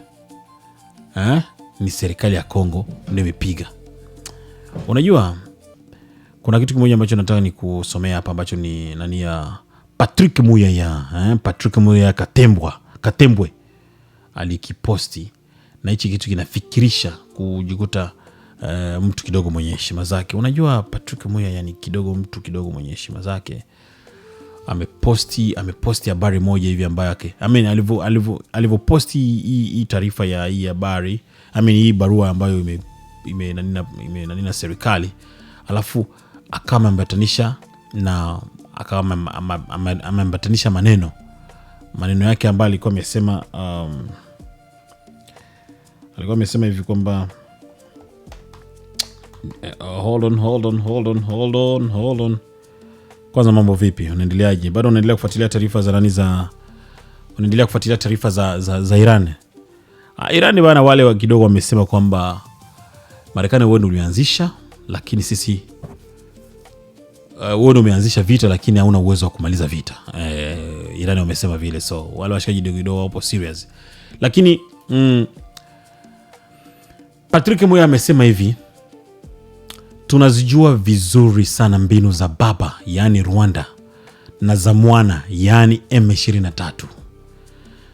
S1: ni serikali ya Kongo ndio imepiga. Unajua kuna kitu kimoja ambacho nataka nikusomea hapa ambacho ni Patrick Muyaya Katembwe alikiposti na hichi kitu kinafikirisha kujikuta mtu kidogo mwenye heshima zake. Unajua Patrick Muyaya ni kidogo mtu kidogo mwenye heshima zake. Ameposti habari moja hivi ambayo yake alivyoposti hii taarifa ya hii habari, hii barua ambayo imenanina serikali, alafu akaambatanisha maneno yake ambayo alikuwa amesema hivi kwamba hold on. Kwanza mambo vipi? Unaendeleaje? Bado unaendelea kufuatilia taarifa za Iran? Iran bana, wale wa kidogo wamesema kwamba Marekani wewe ndio ulianzisha, lakini sisi wewe ndio umeanzisha vita, lakini hauna uwezo wa kumaliza vita. Iran wamesema vile, so wale washikaji kidogo wapo serious. Lakini Patrick Muyaya amesema hivi: tunazijua vizuri sana mbinu za baba, yani Rwanda, na za mwana, yani M23.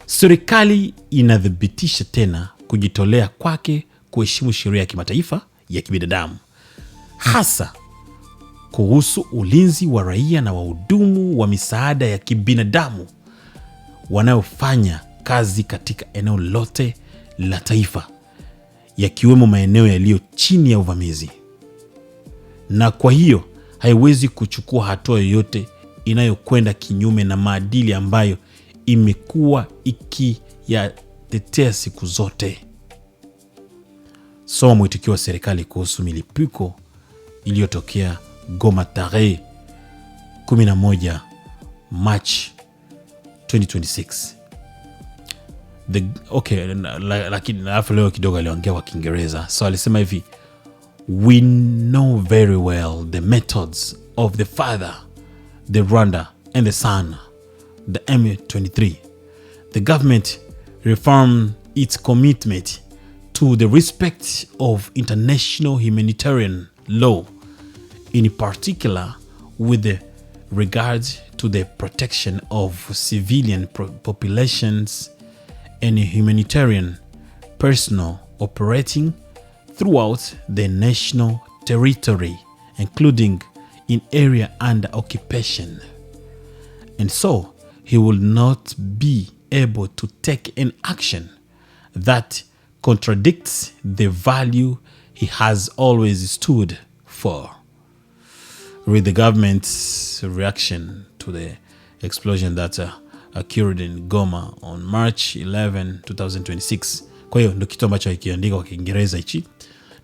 S1: Serikali inadhibitisha tena kujitolea kwake kuheshimu sheria ya kimataifa ya kibinadamu, hasa kuhusu ulinzi wa raia na wahudumu wa misaada ya kibinadamu wanaofanya kazi katika eneo lote la taifa, yakiwemo maeneo yaliyo chini ya uvamizi. Na kwa hiyo haiwezi kuchukua hatua yoyote inayokwenda kinyume na maadili ambayo imekuwa ikiyatetea siku zote. Soma mwitikio wa serikali kuhusu milipuko iliyotokea Goma tarehe 11 March 2026. Lakini leo kidogo aliongea kwa Kiingereza. So alisema hivi: we know very well the methods of the father, the Rwanda, and the son, the M23. The government reaffirmed its commitment to the respect of international humanitarian law, in particular with regard to the protection of civilian populations and humanitarian personnel operating throughout the national territory, including in area under occupation. And so he will not be able to take an action that contradicts the value he has always stood for. Read the government's reaction to the explosion that occurred in Goma on March 11, 2026. Kwa hiyo ndio kitu ambacho ikiandika kwa Kiingereza hichi,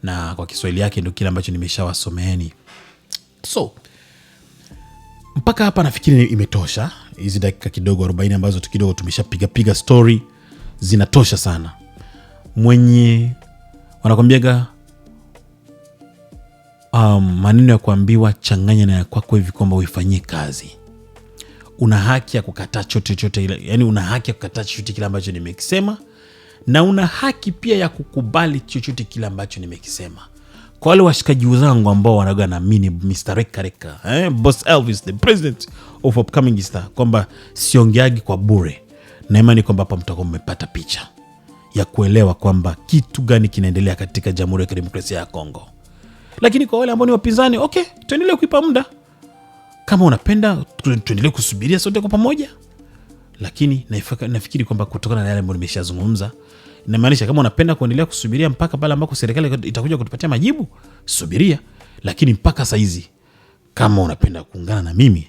S1: na kwa Kiswahili yake ndio kile ambacho nimeshawasomeeni. So mpaka hapa nafikiri imetosha. Hizi dakika kidogo 40 ambazo kidogo tumeshapiga story zinatosha sana. Mwenye wanakwambiaga maneno ya kuambiwa changanya na kwako hivi kwamba uifanyie kazi. Una haki ya kukataa chochote ile, yani una haki ya kukataa chochote kile ambacho nimekisema, na una haki pia ya kukubali chochote kile ambacho nimekisema. Kwa wale washikaji zangu ambao wanaga na mini Mr. Reka, Boss Elvis, the president of upcoming star, kwamba siongeagi kwa bure, na imani kwamba hapa mtakuwa mmepata picha ya kuelewa kwamba kitu gani kinaendelea katika Jamhuri ya Kidemokrasia ya Kongo. Lakini kwa wale ambao ni wapinzani, okay, tuendelee kuipa muda. Kama unapenda tuendelee kusubiria sote kwa pamoja. Lakini nafikiri kwamba kutokana na yale ambayo nimeshazungumza, inamaanisha kama unapenda kuendelea kusubiria mpaka pale ambako serikali itakuja kutupatia majibu, subiria. Lakini mpaka saizi, kama unapenda kuungana na mimi,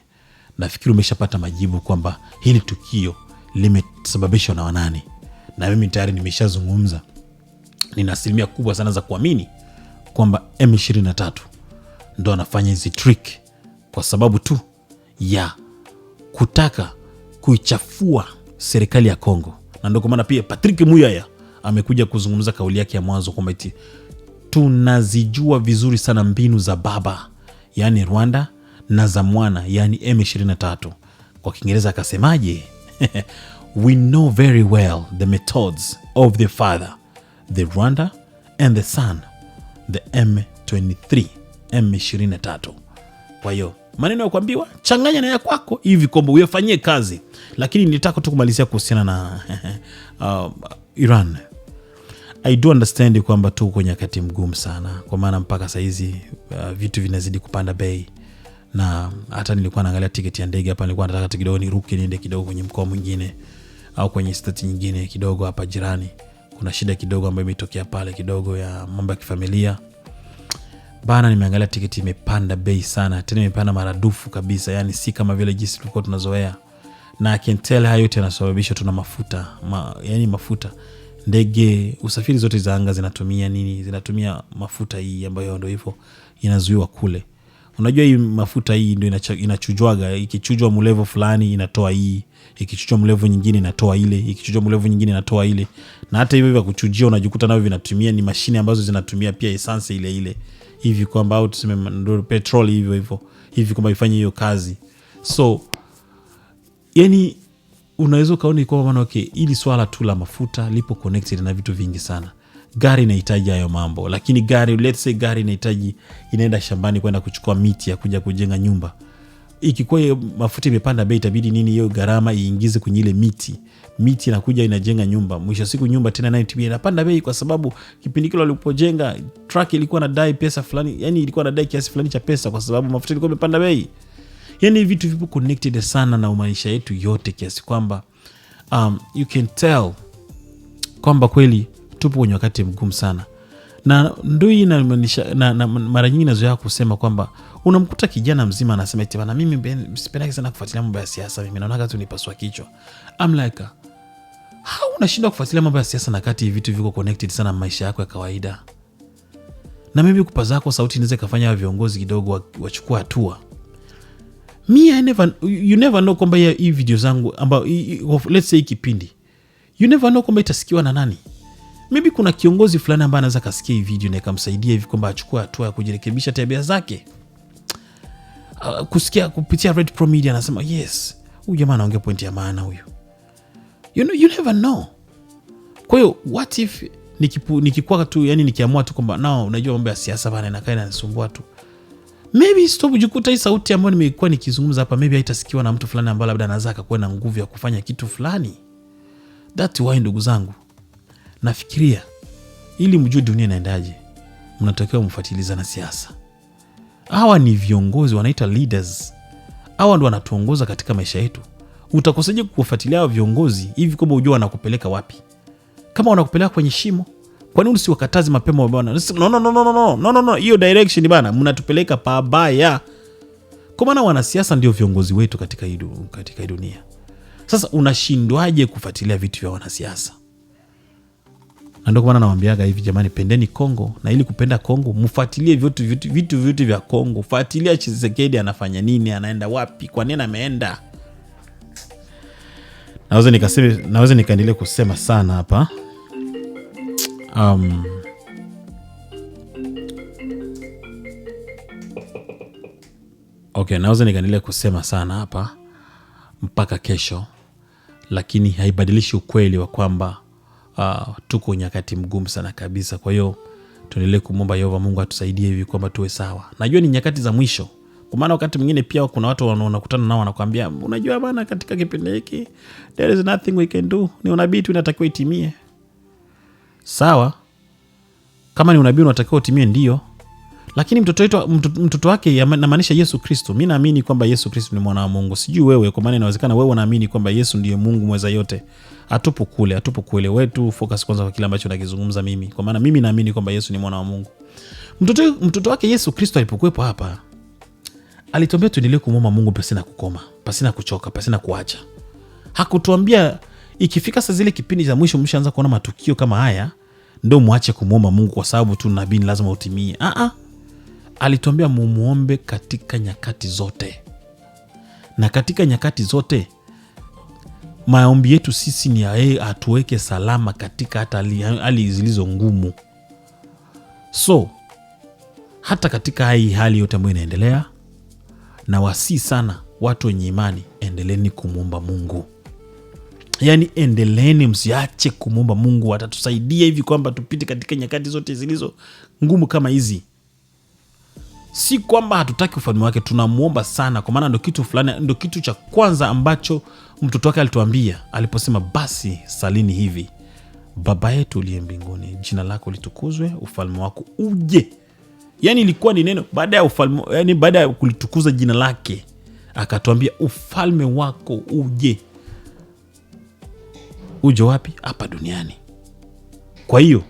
S1: nafikiri umeshapata majibu kwamba hili tukio limesababishwa na wanani. Na mimi tayari nimeshazungumza. Nina asilimia kubwa sana za kuamini kwamba M23 ndo anafanya hizi trick kwa sababu tu ya kutaka kuichafua serikali ya Kongo. Na ndio kwa maana pia Patrick Muyaya amekuja kuzungumza kauli yake ya mwanzo kwamba eti tunazijua vizuri sana mbinu za baba, yani Rwanda, na za mwana, yani M23. Kwa Kiingereza akasemaje? We know very well the methods of the father, the Rwanda, and the son, the M23. Kwa hiyo maneno ya kuambiwa changanya na ya kwako hivi kwamba uyafanyie kazi. Lakini nilitaka tu kumalizia kuhusiana na Iran. I do understand kwamba tuko kwenye wakati mgumu sana, kwa maana mpaka saizi vitu vinazidi kupanda bei, na hata nilikuwa naangalia tiketi ya ndege hapa, nilikuwa nataka kidogo niruke niende kidogo kwenye mkoa mwingine au kwenye state nyingine kidogo hapa jirani. Kuna shida kidogo ambayo imetokea pale kidogo ya mambo ya kifamilia bana. Nimeangalia tiketi imepanda bei sana, tena imepanda maradufu kabisa, yani si kama vile jinsi tulikuwa tunazoea. Na I can tell hayo yote yanasababishwa tuna mafuta, yani mafuta. Ndege, usafiri zote za anga zinatumia nini? Zinatumia mafuta hii ambayo ndio hivyo inazuiwa kule. Unajua hii mafuta hii ndio inachujwaga, ikichujwa mlevo fulani inatoa hii, ikichujwa mlevo nyingine inatoa ile, ikichujwa mlevo nyingine inatoa ile. Na hata hivyo vya kuchujia unajikuta navyo vinatumia ni mashine ambazo zinatumia pia essence ile ile. Hivi kwamba au tuseme ndio petrol hivyo hivi kwamba ifanye hiyo kazi. So yani unaweza kaona kwa maana okay, ili swala tu la mafuta lipo connected na vitu vingi sana. Gari inahitaji hayo mambo, lakini gari, let's say gari inahitaji, inaenda shambani kwenda kuchukua miti ya kuja kujenga nyumba. Ikikuwa mafuta imepanda bei, itabidi nini hiyo gharama iingize kwenye ile miti inakuja inajenga nyumba. Mwisho siku nyumba tena nayo inapanda bei, kwa sababu kipindi kile walipojenga truck ilikuwa inadai pesa fulani, yani ilikuwa inadai kiasi fulani cha pesa kwa sababu mafuta ilikuwa imepanda bei. Yani vitu vipo connected sana na maisha yetu yote, kiasi kwamba you can tell kwamba kweli tupo kwenye wakati mgumu sana. Na ndio hii na mara nyingi nazoea kusema kwamba unamkuta kijana mzima anasema eti bana, mimi sipendaki sana kufuatilia mambo ya siasa, mimi naona tu nipaswa kichwa. I'm like, how unashinda kufuatilia mambo ya siasa na kati vitu viko connected sana na maisha yako ya kawaida? Na maybe kupaza zako sauti inaweza kufanya viongozi kidogo wachukua hatua. You never know kwamba hii video zangu ambao let's say kipindi, you never know kwamba itasikiwa na nani. Maybe kuna kiongozi fulani ambaye anaweza kasikia hii video na ikamsaidia hivi kwamba achukue hatua ya kujirekebisha tabia zake. Kusikia kupitia Red Pro Media anasema yes, huyu jamaa anaongea point ya maana huyu. You never know. Kwa hiyo what if nikikuwa tu, yani nikiamua tu kwamba nao unajua mambo ya siasa bana inakaa inanisumbua tu, maybe stop jikuta hii sauti ambayo nimekuwa nikizungumza hapa maybe haitasikiwa na mtu fulani ambaye labda anaweza akakuwa na nguvu ya kufanya kitu fulani. That's why ndugu zangu, nafikiria ili mjue dunia inaendaje, mnatakiwa mfuatiliza na siasa. Hawa ni viongozi, wanaita leaders. Hawa ndio wanatuongoza katika maisha yetu. Utakosaje kufuatilia hao viongozi hivi kwamba unajua wanakupeleka wapi? Kama wanakupeleka kwenye shimo, kwa nini usiwakataze mapema bwana? No, hiyo direction bana mnatupeleka pabaya. Kwa maana wanasiasa ndio viongozi wetu katika hii dunia. Sasa unashindwaje kufuatilia vitu vya wanasiasa? Na ndio kwa maana nawaambiaga hivi jamani, pendeni Kongo, na ili kupenda Kongo mfuatilie vitu vya Kongo. Fuatilia Tshisekedi anafanya nini, anaenda wapi, kwa nini ameenda. Naweza nikaendelea kusema sana hapa. Okay, naweza nikaendelea kusema sana hapa mpaka kesho, lakini haibadilishi ukweli wa kwamba tuko nyakati mgumu sana kabisa. Kwa hiyo tuendelee kumwomba Yehova Mungu atusaidie hivi kwamba tuwe sawa. Najua ni nyakati za mwisho, kwa maana wakati mwingine pia kuna watu wanakutana nao wanakuambia, unajua bana, katika kipindi hiki there is nothing we can do. Ni unabii tu inatakiwa itimie. Sawa, kama ni unabii unatakiwa utimie ndio, lakini mtoto wake namaanisha Yesu Kristo. Mimi naamini kwamba Yesu Kristo ni mwana wa Mungu. Sijui wewe, kwa maana inawezekana wewe unaamini kwamba Yesu ndiye Mungu mweza yote. Atupo kule wetu, focus kwanza kwa kile ambacho nakizungumza mimi, kwa maana mimi naamini kwamba Yesu ni mwana wa Mungu. Mtoto wake Yesu Kristo alipokuwepo hapa, alituambia tuendelee kumwomba Mungu pasina kukoma, pasina kuchoka, pasina kuacha. Hakutuambia ikifika saa zile kipindi za mwisho mshaanza kuona matukio kama haya ndio muache kumwomba Mungu kwa sababu tu nabii lazima utimie. Alituambia muombe katika nyakati zote. Na katika nyakati zote maombi yetu sisi ni atuweke salama katika hata hali zilizo ngumu. So hata katika hali yote ambayo inaendelea, na wasi sana watu wenye imani, endeleeni kumwomba Mungu. Yani endeleeni, msiache kumwomba Mungu. Atatusaidia hivi kwamba tupite katika nyakati zote zilizo ngumu kama hizi. Si kwamba hatutaki ufalme wake, tunamuomba sana, kwa maana ndio kitu fulani, ndio kitu cha kwanza ambacho mtoto wake alituambia aliposema basi salini hivi, Baba yetu uliye mbinguni, jina lako litukuzwe, ufalme wako uje. Yani ilikuwa ni neno baada ya ufalme, yani baada ya kulitukuza jina lake akatuambia ufalme wako uje. Uje wapi? Hapa duniani. Kwa hiyo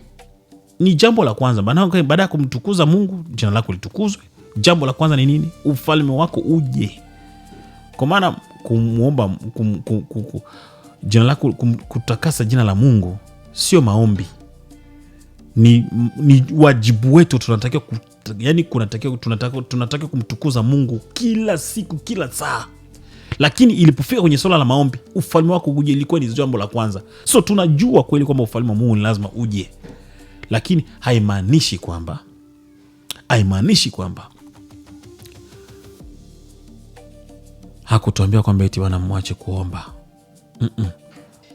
S1: ni jambo la kwanza, baada ya kumtukuza Mungu, jina lako litukuzwe, jambo la kwanza ni nini? Ufalme wako uje. Kwa maana kumuomba jina lako, kutakasa jina la Mungu sio maombi, ni wajibu wetu. Tunatakiwa yani tunatakiwa kumtukuza Mungu kila siku, kila saa. Lakini ilipofika kwenye swala la maombi, ufalme wako uje ilikuwa ni jambo la kwanza. So tunajua kweli kwamba ufalme wa Mungu ni lazima uje, lakini haimaanishi kwamba hakutuambia kwamba eti wanamwache kuomba.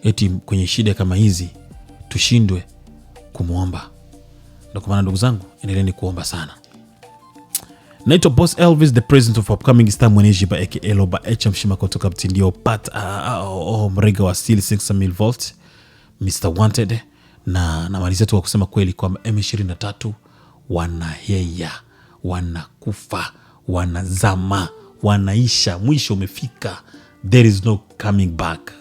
S1: Eti kwenye shida kama hizi tushindwe kumuomba. Ndio kwa maana ndugu zangu, endeleeni kuomba sana. Naitwa Boss Elvis, the president of upcoming star mweneji ba aka Loba H Mshima kutoka Mtindio Pat Mrega wa Steel 6000 volt Mr Wanted. Na malizia tu kwa kusema kweli kwamba M23 wanaheya, wanakufa, wanazama, wanaisha, mwisho umefika. There is no coming back.